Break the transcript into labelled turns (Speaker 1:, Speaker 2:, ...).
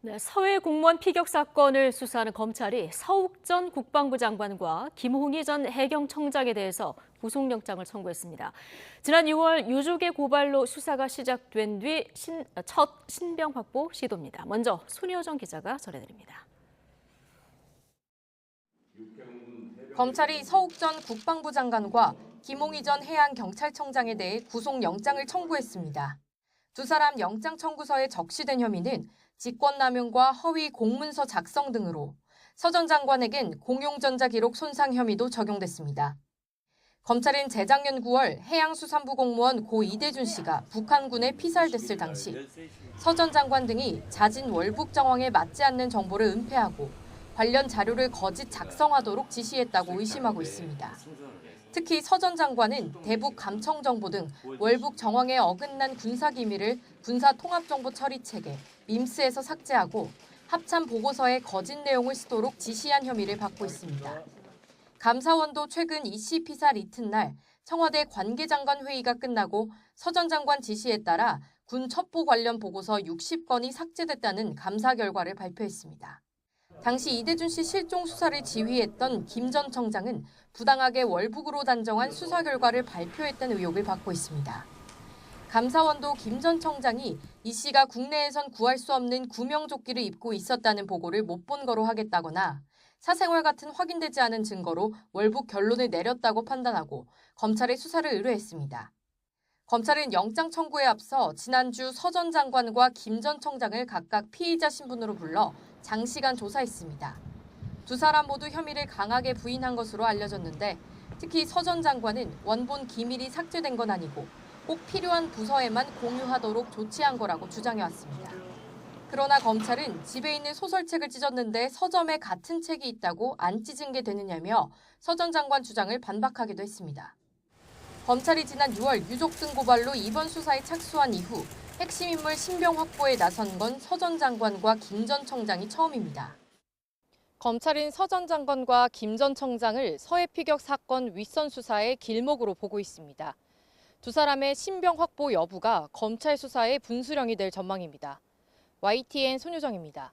Speaker 1: 네, 서해 공무원 피격 사건을 수사하는 검찰이 서욱 전 국방부 장관과 김홍희 전 해경청장에 대해서 구속영장을 청구했습니다. 지난 6월 유족의 고발로 수사가 시작된 뒤 첫 신병 확보 시도입니다. 먼저 손효정 기자가 전해드립니다.
Speaker 2: 검찰이 서욱 전 국방부 장관과 김홍희 전 해양경찰청장에 대해 구속영장을 청구했습니다. 두 사람 영장 청구서에 적시된 혐의는 직권남용과 허위 공문서 작성 등으로 서 전 장관에겐 공용전자기록 손상 혐의도 적용됐습니다. 검찰은 재작년 9월 해양수산부 공무원 고 이대준 씨가 북한군에 피살됐을 당시 서 전 장관 등이 자진 월북 정황에 맞지 않는 정보를 은폐하고 관련 자료를 거짓 작성하도록 지시했다고 의심하고 있습니다. 특히 서 전 장관은 대북 감청 정보 등 월북 정황에 어긋난 군사 기밀을 군사통합정보처리체계 밈스에서 삭제하고 합참 보고서에 거짓 내용을 쓰도록 지시한 혐의를 받고 있습니다. 감사원도 최근 이 씨 피살 이튿날 청와대 관계장관 회의가 끝나고 서 전 장관 지시에 따라 군 첩보 관련 보고서 60건이 삭제됐다는 감사 결과를 발표했습니다. 당시 이대준 씨 실종 수사를 지휘했던 김 전 청장은 부당하게 월북으로 단정한 수사 결과를 발표했다는 의혹을 받고 있습니다. 감사원도 김 전 청장이 이 씨가 국내에선 구할 수 없는 구명조끼를 입고 있었다는 보고를 못 본 거로 하겠다거나 사생활 같은 확인되지 않은 증거로 월북 결론을 내렸다고 판단하고 검찰에 수사를 의뢰했습니다. 검찰은 영장 청구에 앞서 지난주 서 전 장관과 김 전 청장을 각각 피의자 신분으로 불러 장시간 조사했습니다. 두 사람 모두 혐의를 강하게 부인한 것으로 알려졌는데 특히 서 전 장관은 원본 기밀이 삭제된 건 아니고 꼭 필요한 부서에만 공유하도록 조치한 거라고 주장해왔습니다. 그러나 검찰은 집에 있는 소설책을 찢었는데 서점에 같은 책이 있다고 안 찢은 게 되느냐며 서 전 장관 주장을 반박하기도 했습니다. 검찰이 지난 6월 유족 등 고발로 이번 수사에 착수한 이후 핵심 인물 신병 확보에 나선 건 서 전 장관과 김 전 청장이 처음입니다. 검찰은 서 전 장관과 김 전 청장을 서해 피격 사건 윗선 수사의 길목으로 보고 있습니다. 두 사람의 신병 확보 여부가 검찰 수사의 분수령이 될 전망입니다. YTN 손효정입니다.